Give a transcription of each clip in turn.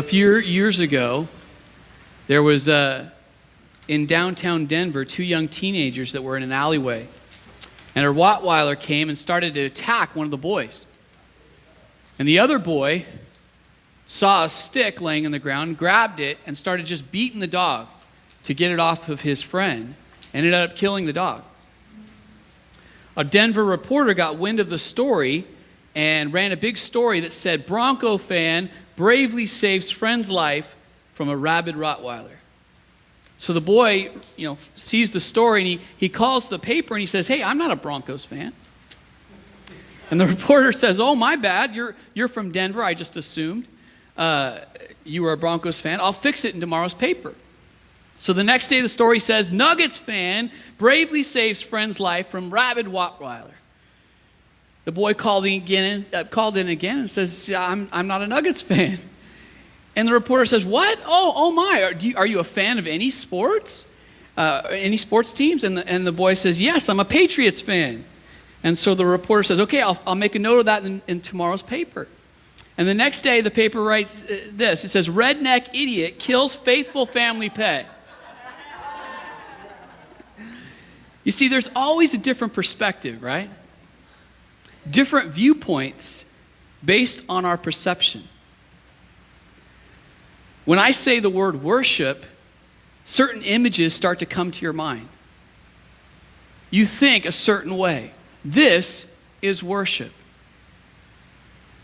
A few years ago, there was in downtown Denver, two young teenagers that were in an alleyway. And a Rottweiler came and started to attack one of the boys. And the other boy saw a stick laying on the ground, grabbed it, and started just beating the dog to get it off of his friend, and ended up killing the dog. A Denver reporter got wind of the story and ran a big story that said, Bronco fan bravely saves friend's life from a rabid Rottweiler. So the boy, sees the story, and he calls the paper and he says, hey, I'm not a Broncos fan. And the reporter says, oh, my bad, you're from Denver, I just assumed you were a Broncos fan. I'll fix it in tomorrow's paper. So the next day the story says, Nuggets fan bravely saves friend's life from rabid Rottweiler. The boy called in again and says, I'm not a Nuggets fan. And the reporter says, what? Oh my, are you a fan of any sports? Any sports teams? And the boy says, yes, I'm a Patriots fan. And so the reporter says, okay, I'll make a note of that in tomorrow's paper. And the next day the paper writes this. It says, redneck idiot kills faithful family pet. You see, there's always a different perspective, right? Different viewpoints based on our perception. When I say the word worship, certain images start to come to your mind. You think a certain way. This is worship.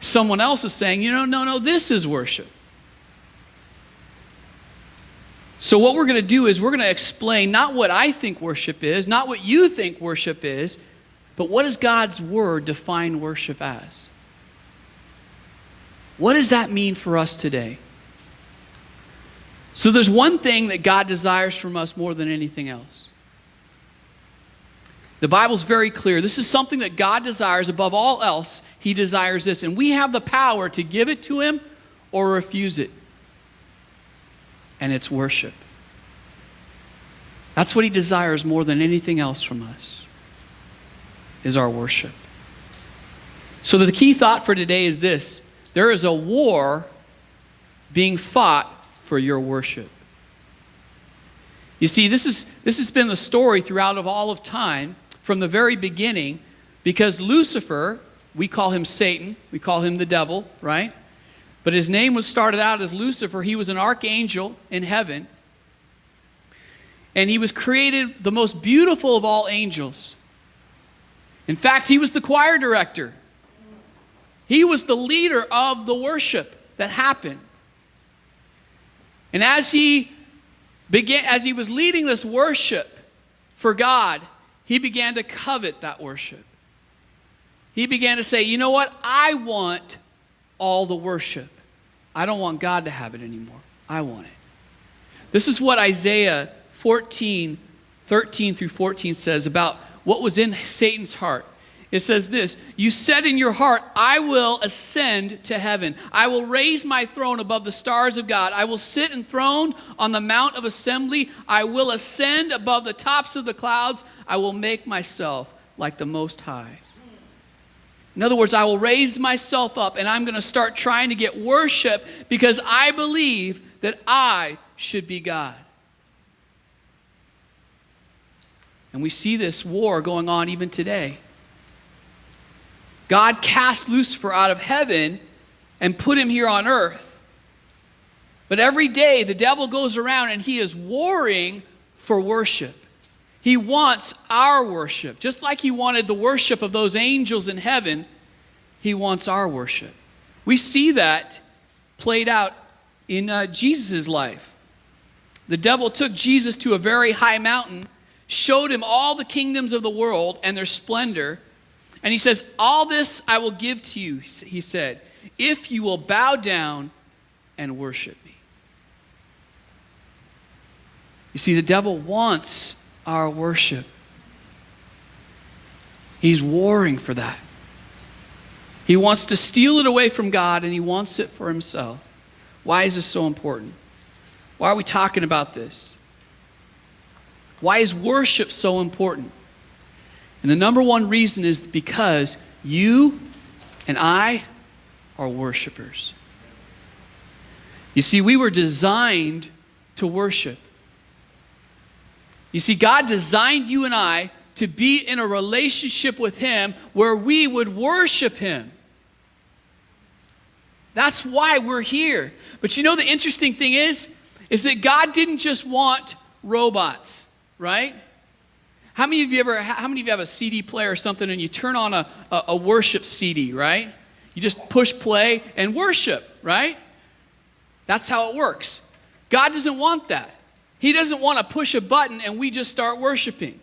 Someone else is saying, no, this is worship. So what we're going to do is we're going to explain not what I think worship is, not what you think worship is, but what does God's Word define worship as? What does that mean for us today? So there's one thing that God desires from us more than anything else. The Bible's very clear. This is something that God desires above all else. He desires this, and we have the power to give it to Him or refuse it. And it's worship. That's what He desires more than anything else from us, is our worship. So the key thought for today is this. There is a war being fought for your worship. You see, this has been the story throughout of all of time, from the very beginning, because Lucifer, we call him Satan, we call him the devil, right? But his name was started out as Lucifer. He was an archangel in heaven. And he was created the most beautiful of all angels. In fact, he was the choir director. He was the leader of the worship that happened. And as he was leading this worship for God, he began to covet that worship. He began to say, you know what? I want all the worship. I don't want God to have it anymore. I want it. This is what Isaiah 14, 13 through 14 says about what was in Satan's heart. It says this, you said in your heart, I will ascend to heaven. I will raise my throne above the stars of God. I will sit enthroned on the mount of assembly. I will ascend above the tops of the clouds. I will make myself like the Most High. In other words, I will raise myself up and I'm going to start trying to get worship because I believe that I should be God. And we see this war going on even today. God cast Lucifer out of heaven and put him here on earth. But every day the devil goes around and he is warring for worship. He wants our worship. Just like he wanted the worship of those angels in heaven, he wants our worship. We see that played out in Jesus' life. The devil took Jesus to a very high mountain, showed him all the kingdoms of the world and their splendor, and he says, all this I will give to you, he said, if you will bow down and worship me. You see, the devil wants our worship. He's warring for that. He wants to steal it away from God, and he wants it for himself. Why is this so important? Why are we talking about this? Why is worship so important? And the number one reason is because you and I are worshipers. You see, we were designed to worship. You see, God designed you and I to be in a relationship with Him where we would worship Him. That's why we're here. But you know the interesting thing is that God didn't just want robots, right? How many of you have a CD player or something and you turn on a worship CD, right? You just push play and worship, right? That's how it works. God doesn't want that. He doesn't want to push a button and we just start worshiping,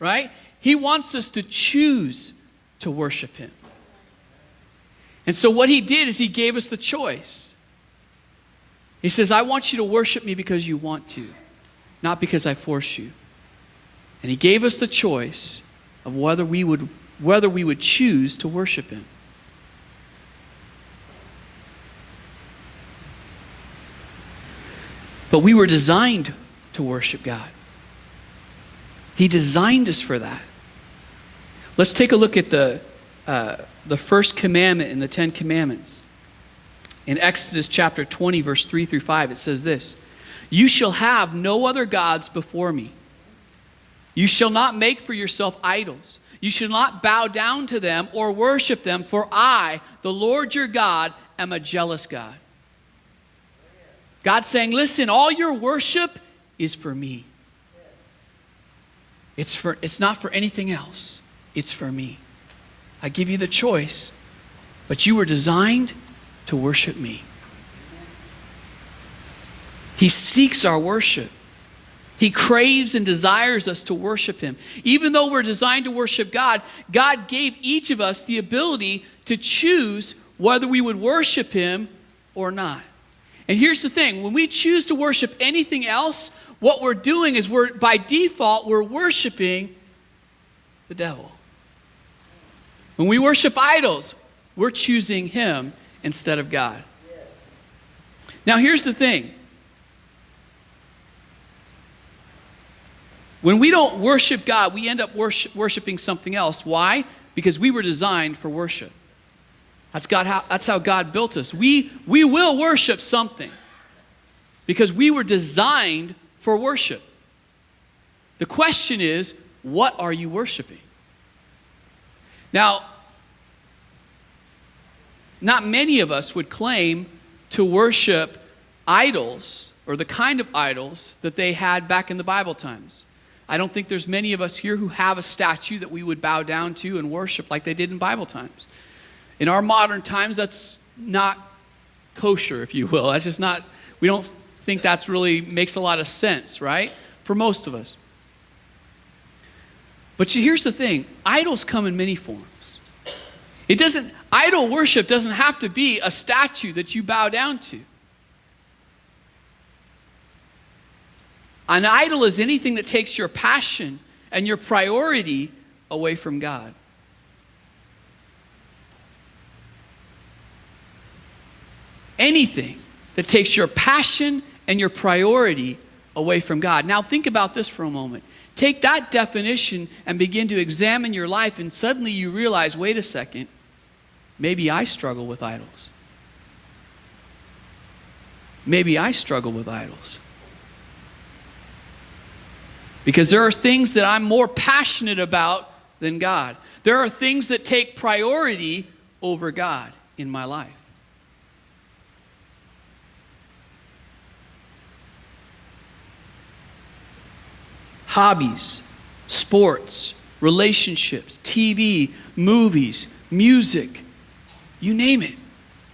right? He wants us to choose to worship Him. And so what He did is He gave us the choice. He says, I want you to worship me because you want to, not because I force you. And He gave us the choice of whether we would choose to worship Him. But we were designed to worship God. He designed us for that. Let's take a look at the first commandment in the Ten Commandments. In Exodus chapter 20, verse 3 through 5, it says this: You shall have no other gods before me. You shall not make for yourself idols. You shall not bow down to them or worship them, for I, the Lord your God, am a jealous God. God's saying, listen, all your worship is for me. It's not for anything else. It's for me. I give you the choice, but you were designed to worship me. He seeks our worship. He craves and desires us to worship Him. Even though we're designed to worship God, God gave each of us the ability to choose whether we would worship Him or not. And here's the thing, when we choose to worship anything else, what we're doing is by default, we're worshiping the devil. When we worship idols, we're choosing Him instead of God. Yes. Now here's the thing. When we don't worship God, we end up worshiping something else. Why? Because we were designed for worship. That's how God built us. We will worship something because we were designed for worship. The question is, what are you worshiping? Now, not many of us would claim to worship idols or the kind of idols that they had back in the Bible times. I don't think there's many of us here who have a statue that we would bow down to and worship like they did in Bible times. In our modern times, that's not kosher, if you will. That's just not, we don't think that's really makes a lot of sense, right? For most of us. But here's the thing, idols come in many forms. Idol worship doesn't have to be a statue that you bow down to. An idol is anything that takes your passion and your priority away from God. Anything that takes your passion and your priority away from God. Now think about this for a moment. Take that definition and begin to examine your life, and suddenly you realize, wait a second, maybe I struggle with idols. Maybe I struggle with idols. Because there are things that I'm more passionate about than God. There are things that take priority over God in my life. Hobbies, sports, relationships, TV, movies, music, you name it.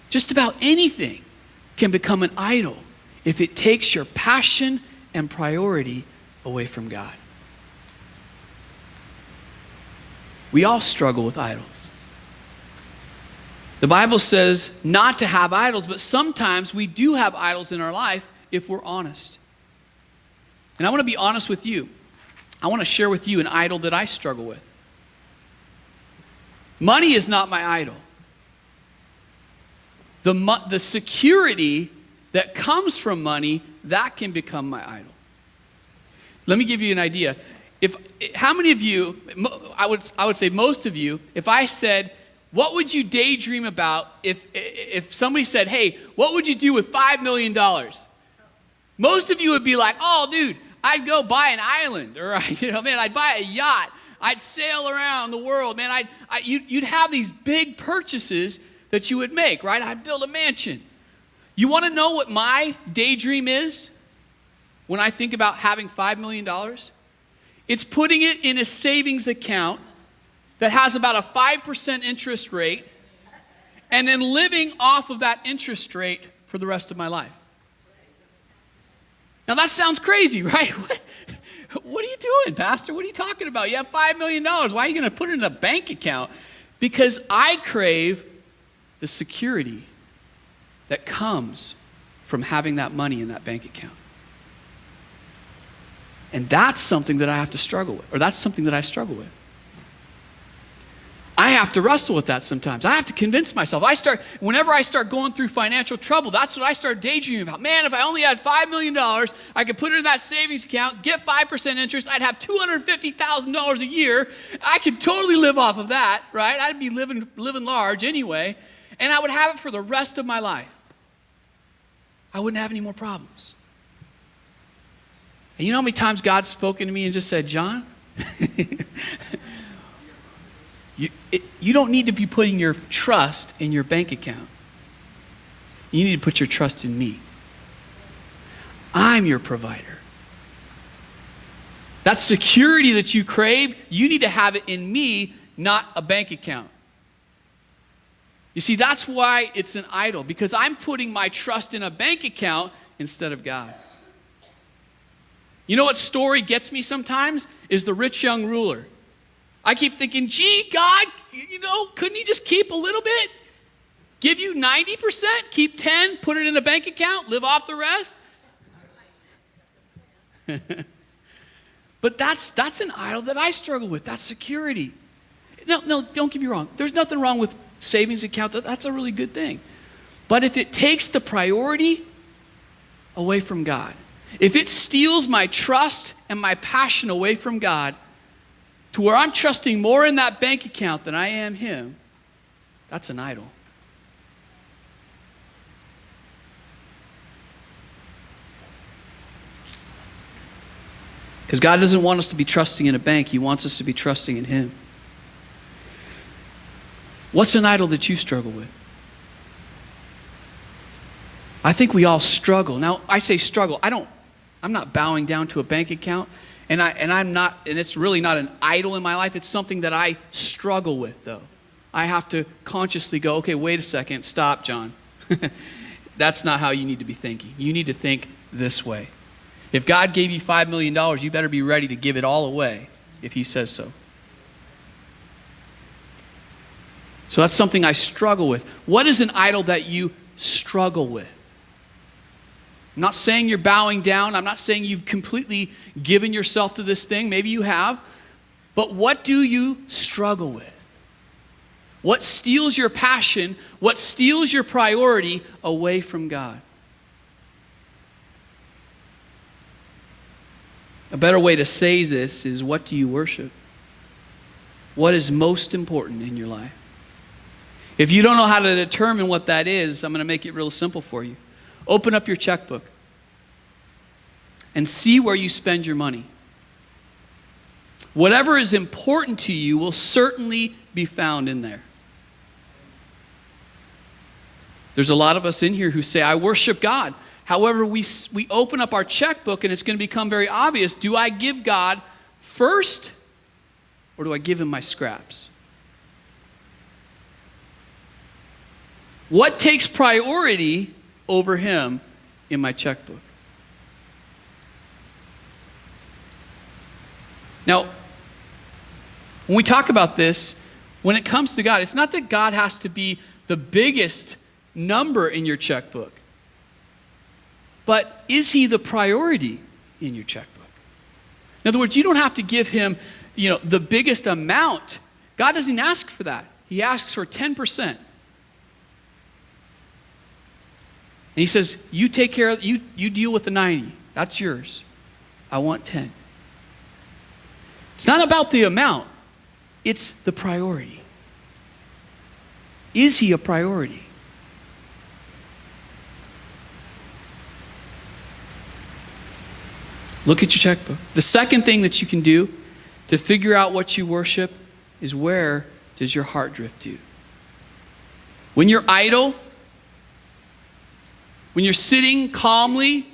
Just about anything can become an idol if it takes your passion and priority away from God. We all struggle with idols. The Bible says not to have idols, but sometimes we do have idols in our life if we're honest. And I want to be honest with you. I want to share with you an idol that I struggle with. Money is not my idol. The security that comes from money, that can become my idol. Let me give you an idea. How many of you, I would say most of you, if I said, What would you daydream about if somebody said, hey, what would you do with $5 million? Most of you would be like, oh, dude, I'd go buy an island, or man, I'd buy a yacht. I'd sail around the world, man. You'd have these big purchases that you would make, right? I'd build a mansion. You want to know what my daydream is when I think about having $5 million? It's putting it in a savings account that has about a 5% interest rate, and then living off of that interest rate for the rest of my life. Now that sounds crazy, right? What are you doing, Pastor? What are you talking about? You have $5 million. Why are you going to put it in a bank account? Because I crave the security that comes from having that money in that bank account. And that's something that I have to struggle with, or that's something that I struggle with. I have to wrestle with that sometimes. I have to convince myself. Whenever I start going through financial trouble, that's what I start daydreaming about. Man, if I only had $5 million, I could put it in that savings account, get 5% interest, I'd have $250,000 a year. I could totally live off of that, right? I'd be living large anyway, and I would have it for the rest of my life. I wouldn't have any more problems. And you know how many times God's spoken to me and just said, John, you don't need to be putting your trust in your bank account. You need to put your trust in me. I'm your provider. That security that you crave, you need to have it in me, not a bank account. You see, that's why it's an idol, because I'm putting my trust in a bank account instead of God. You know what story gets me sometimes? Is the rich young ruler. I keep thinking, gee, God, couldn't he just keep a little bit? Give you 90%, keep 10, put it in a bank account, live off the rest? But that's an idol that I struggle with. That's security. No, don't get me wrong. There's nothing wrong with savings account. That's a really good thing. But if it takes the priority away from God, if it steals my trust and my passion away from God, to where I'm trusting more in that bank account than I am Him, that's an idol. Because God doesn't want us to be trusting in a bank. He wants us to be trusting in Him. What's an idol that you struggle with? I think we all struggle. Now, I say struggle. I'm not bowing down to a bank account. And it's really not an idol in my life. It's something that I struggle with, though. I have to consciously go, okay, wait a second, stop, John. That's not how you need to be thinking. You need to think this way. If God gave you $5 million, you better be ready to give it all away if He says so. So that's something I struggle with. What is an idol that you struggle with? I'm not saying you're bowing down. I'm not saying you've completely given yourself to this thing. Maybe you have. But what do you struggle with? What steals your passion? What steals your priority away from God? A better way to say this is, what do you worship? What is most important in your life? If you don't know how to determine what that is, I'm going to make it real simple for you. Open up your checkbook and see where you spend your money. Whatever is important to you will certainly be found in there. There's a lot of us in here who say, I worship God. However, we open up our checkbook and it's going to become very obvious. Do I give God first, or do I give Him my scraps? What takes priority over Him in my checkbook? Now, when we talk about this, when it comes to God, it's not that God has to be the biggest number in your checkbook, but is He the priority in your checkbook? In other words, you don't have to give Him, the biggest amount. God doesn't ask for that. He asks for 10%. And He says, you take care of, you deal with the 90. That's yours. I want 10. It's not about the amount. It's the priority. Is he a priority? Look at your checkbook. The second thing that you can do to figure out what you worship is, where does your heart drift to? When you're idle, when you're sitting calmly,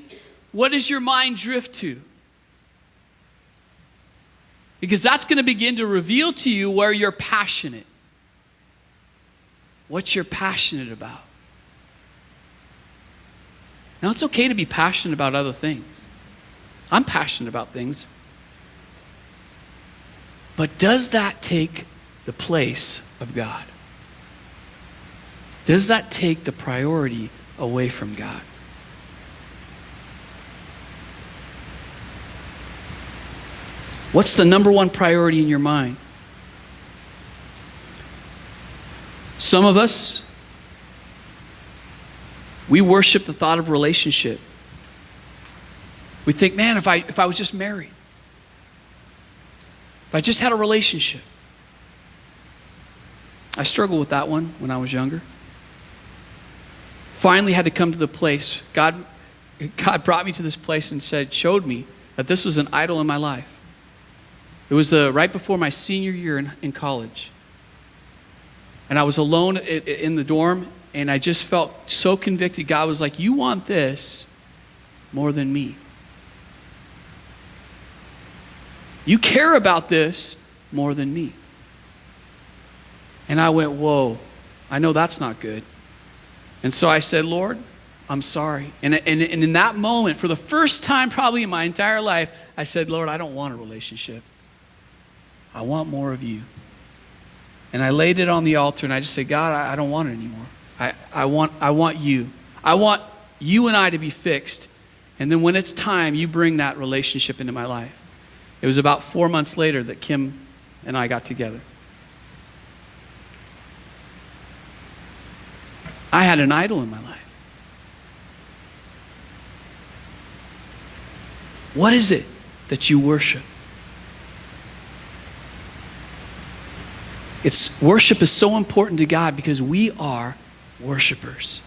what does your mind drift to? Because that's going to begin to reveal to you where you're passionate. What you're passionate about. Now, it's okay to be passionate about other things. I'm passionate about things. But does that take the place of God? Does that take the priority away from God? What's the number one priority in your mind? Some of us, we worship the thought of relationship. We think, man, if I was just married, if I just had a relationship. I struggled with that one when I was younger. Finally had to come to the place. God brought me to this place and showed me that this was an idol in my life. It was right before my senior year in college. And I was alone in the dorm, and I just felt so convicted. God was like, you want this more than me. You care about this more than me. And I went, whoa, I know that's not good. And so I said, Lord, I'm sorry. And in that moment, for the first time probably in my entire life, I said, Lord, I don't want a relationship. I want more of you. And I laid it on the altar, and I just said, God, I don't want it anymore. I want you. I want you and I to be fixed. And then when it's time, you bring that relationship into my life. It was about 4 months later that Kim and I got together. I had an idol in my life. What is it that you worship? Worship is so important to God because we are worshipers.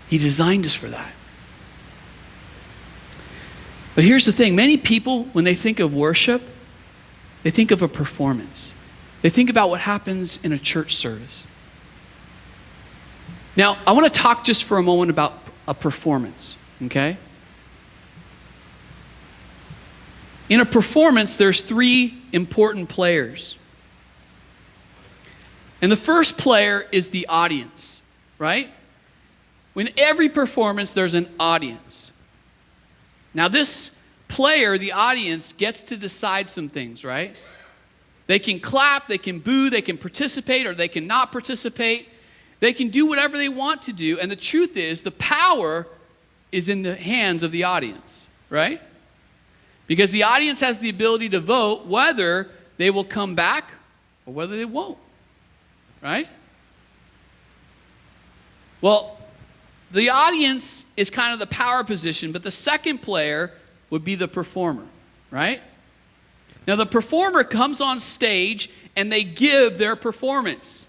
He designed us for that. But here's the thing. Many people, when they think of worship, they think of a performance. They think about what happens in a church service. Now, I want to talk just for a moment about a performance, okay? In a performance, there's 3 important players. And the first player is the audience, right? In every performance, there's an audience. Now, this player, the audience, gets to decide some things, right? They can clap, they can boo, they can participate, or they can not participate. They can do whatever they want to do. And the truth is, the power is in the hands of the audience, right? Because the audience has the ability to vote whether they will come back or whether they won't, right? Well, the audience is kind of the power position, but the second player would be the performer, right? Now, the performer comes on stage and they give their performance.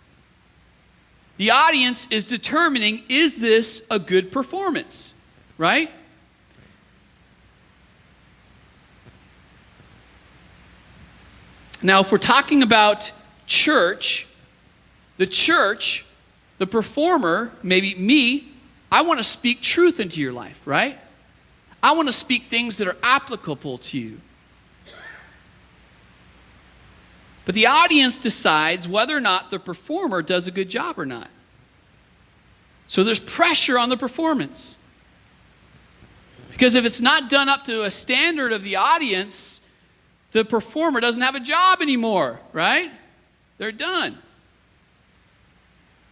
The audience is determining, is this a good performance, right? Now, if we're talking about church, the performer, maybe me, I want to speak truth into your life, right? I want to speak things that are applicable to you. But the audience decides whether or not the performer does a good job or not. So there's pressure on the performance. Because if it's not done up to a standard of the audience, the performer doesn't have a job anymore, right? They're done.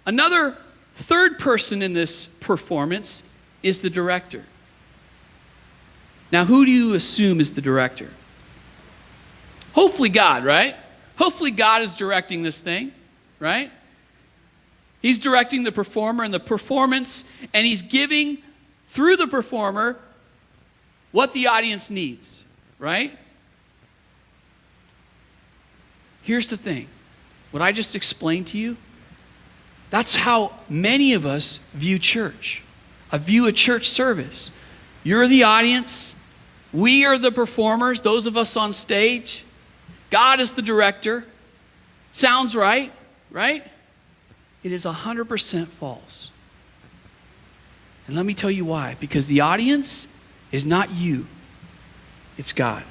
Another third person in this performance is the director. Now, who do you assume is the director? Hopefully God, right? Hopefully God is directing this thing, right? He's directing the performer and the performance, and he's giving, through the performer, what the audience needs, right? Here's the thing. What I just explained to you, That's how many of us view church. View a church service. You're the audience. We are the performers, those of us on stage. God is the director. Sounds right, right? It is 100% false. And let me tell you why. Because the audience is not you. It's God.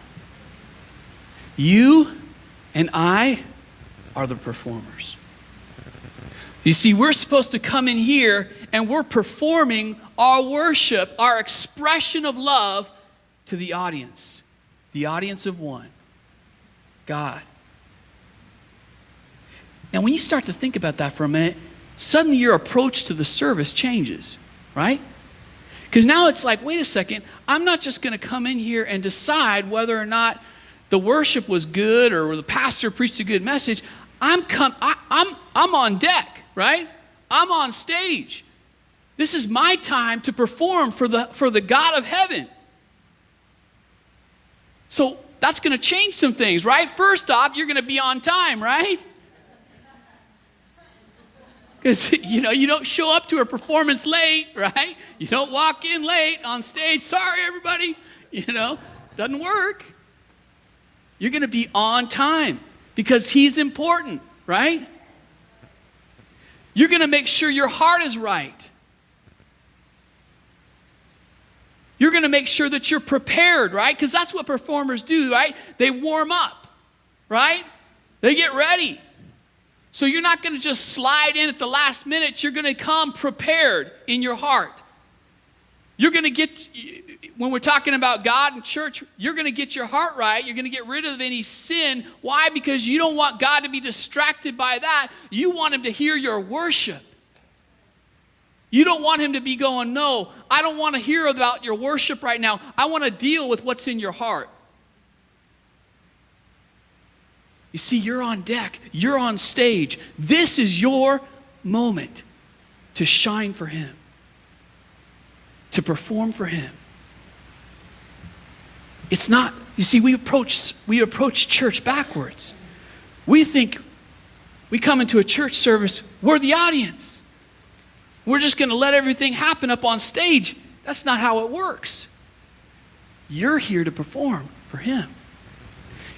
You and I are the performers. You see, we're supposed to come in here and we're performing our worship, our expression of love to the audience of one, God. Now, when you start to think about that for a minute, suddenly your approach to the service changes, right? Because now it's like, wait a second, I'm not just going to come in here and decide whether or not the worship was good or the pastor preached a good message. I'm on deck, right? I'm on stage. This is my time to perform for the God of heaven. So that's going to change some things, right? First off, you're going to be on time, right? Because, you don't show up to a performance late, right? You don't walk in late on stage. Sorry, everybody. Doesn't work. You're going to be on time because he's important, right? You're going to make sure your heart is right. You're going to make sure that you're prepared, right? Because that's what performers do, right? They warm up, right? They get ready. So you're not going to just slide in at the last minute. You're going to come prepared in your heart. You're going to get, when we're talking about God and church, you're going to get your heart right. You're going to get rid of any sin. Why? Because you don't want God to be distracted by that. You want him to hear your worship. You don't want him to be going, no, I don't want to hear about your worship right now. I want to deal with what's in your heart. You see, you're on deck. You're on stage. This is your moment to shine for him, to perform for him. It's not, you see, we approach church backwards. We think we come into a church service, we're the audience. We're just going to let everything happen up on stage. That's not how it works. You're here to perform for him.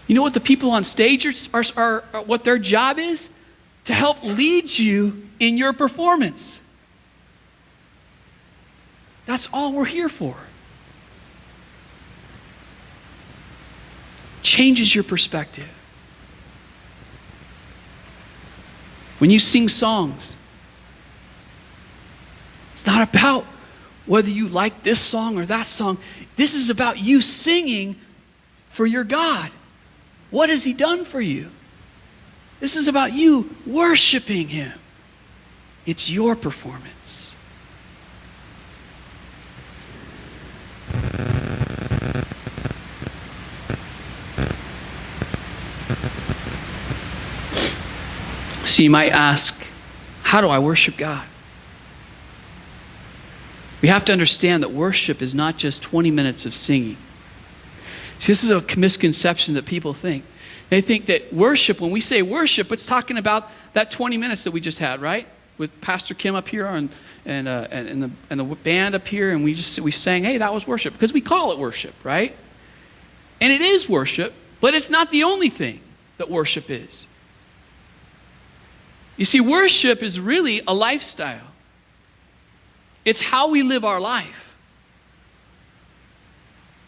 You know what the people on stage are what their job is? To help lead you in your performance. That's all we're here for. Changes your perspective. When you sing songs, it's not about whether you like this song or that song. This is about you singing for your God. What has he done for you? This is about you worshiping him. It's your performance. So you might ask, how do I worship God? We have to understand that worship is not just 20 minutes of singing. See, this is a misconception that people think. They think that worship, when we say worship, it's talking about that 20 minutes that we just had, right? With Pastor Kim up here and the band up here, and we sang, hey, that was worship, because we call it worship, right? And it is worship, but it's not the only thing that worship is. You see, worship is really a lifestyle. It's how we live our life.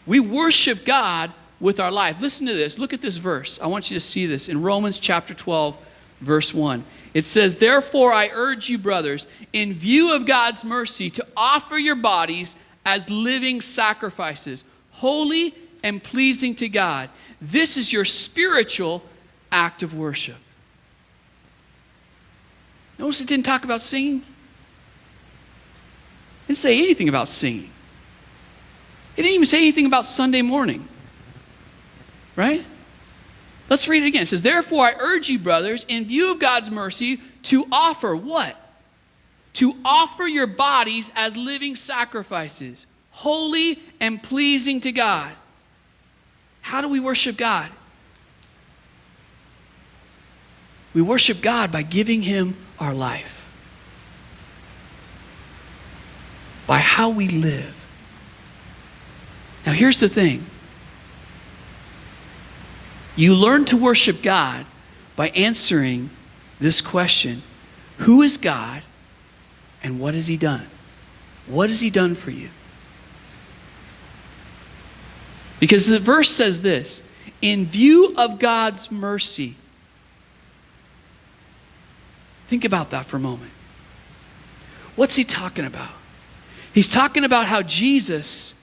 We worship God with our life. Listen to this. Look at this verse. I want you to see this in Romans chapter 12, verse 1. It says, therefore I urge you, brothers, in view of God's mercy, to offer your bodies as living sacrifices, holy and pleasing to God. This is your spiritual act of worship. Notice it didn't talk about singing. It didn't say anything about singing. It didn't even say anything about Sunday morning. Right? Let's read it again. It says, therefore I urge you, brothers, in view of God's mercy, to offer what? To offer your bodies as living sacrifices, holy and pleasing to God. How do we worship God? We worship God by giving him our life. by how we live. Now here's the thing. You learn to worship God by answering this question: who is God and what has he done? What has he done for you? Because the verse says this: in view of God's mercy. Think about that for a moment. What's he talking about? He's talking about how Jesus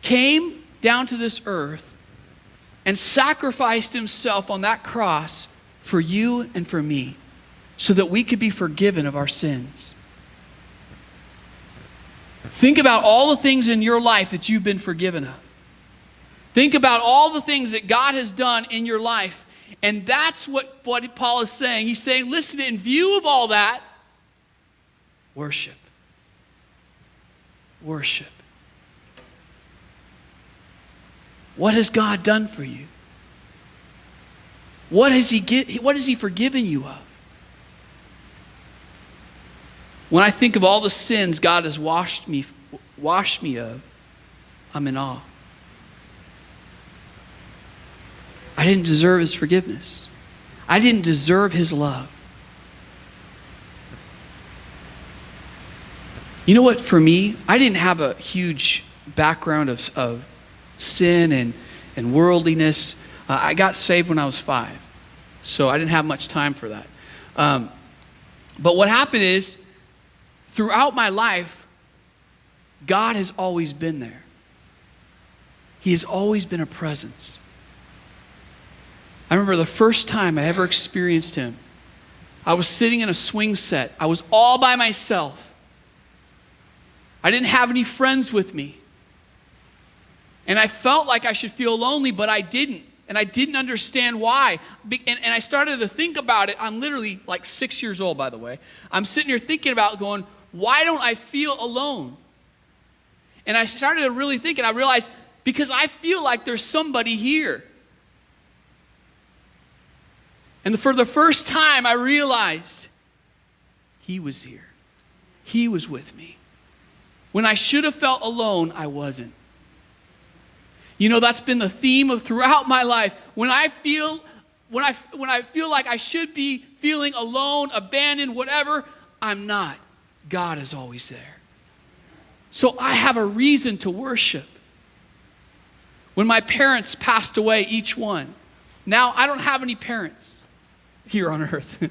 came down to this earth and sacrificed himself on that cross for you and for me, so that we could be forgiven of our sins. Think about all the things in your life that you've been forgiven of. Think about all the things that God has done in your life. And that's what Paul is saying. He's saying, listen, in view of all that, worship. Worship. What has God done for you? What has he forgiven you of? When I think of all the sins God has washed me of, I'm in awe. I didn't deserve his forgiveness. I didn't deserve his love. You know what, for me, I didn't have a huge background of sin and worldliness. I got saved when I was 5, so I didn't have much time for that. But what happened is, throughout my life, God has always been there. He has always been a presence. I remember the first time I ever experienced him. I was sitting in a swing set. I was all by myself. I didn't have any friends with me. And I felt like I should feel lonely, but I didn't. And I didn't understand why. And I started to think about it. I'm literally like 6 years old, by the way. I'm sitting here thinking about going, why don't I feel alone? And I started to really think, and I realized, because I feel like there's somebody here. And for the first time, I realized he was here. He was with me. When I should have felt alone, I wasn't. You know, that's been the theme of throughout my life. When I feel like I should be feeling alone, abandoned, whatever, I'm not. God is always there. So I have a reason to worship. When my parents passed away, each one, now I don't have any parents here on earth.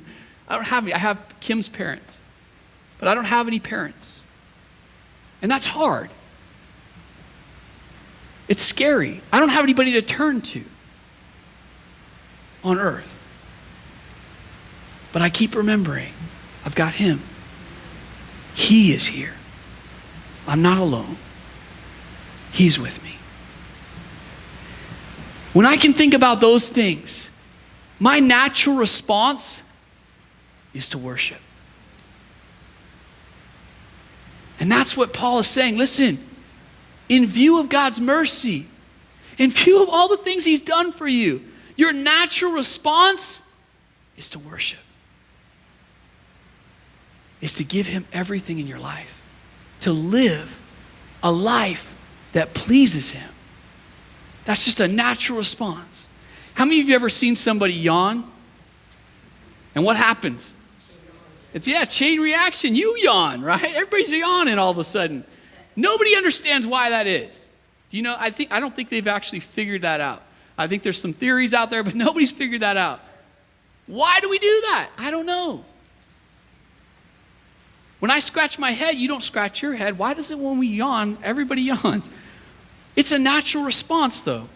I don't have any. I have Kim's parents, but I don't have any parents. And that's hard. It's scary. I don't have anybody to turn to on earth. But I keep remembering, I've got him. He is here. I'm not alone. He's with me. When I can think about those things, my natural response is to worship. And that's what Paul is saying. Listen, in view of God's mercy, in view of all the things he's done for you, your natural response is to worship. Is to give him everything in your life. To live a life that pleases him. That's just a natural response. How many of you ever seen somebody yawn? And what happens? It's chain reaction. You yawn, right? Everybody's yawning all of a sudden. Nobody understands why that is. You know, I don't think they've actually figured that out. I think there's some theories out there, but nobody's figured that out. Why do we do that? I don't know. When I scratch my head, you don't scratch your head. Why does it when we yawn, everybody yawns? It's a natural response, though.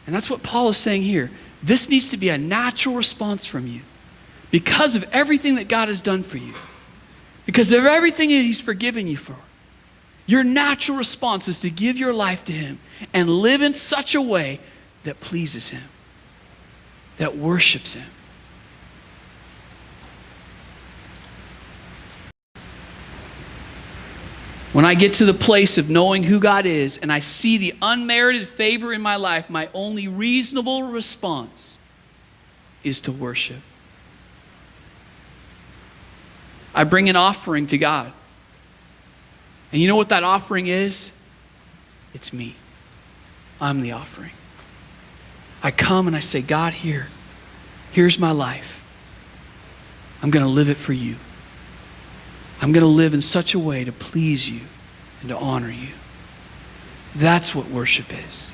And that's what Paul is saying here. This needs to be a natural response from you because of everything that God has done for you. Because of everything that he's forgiven you for. Your natural response is to give your life to him and live in such a way that pleases him, that worships him. When I get to the place of knowing who God is and I see the unmerited favor in my life, my only reasonable response is to worship. I bring an offering to God. And you know what that offering is? It's me. I'm the offering. I come and I say, God, here's my life. I'm going to live it for you. I'm going to live in such a way to please you and to honor you. That's what worship is.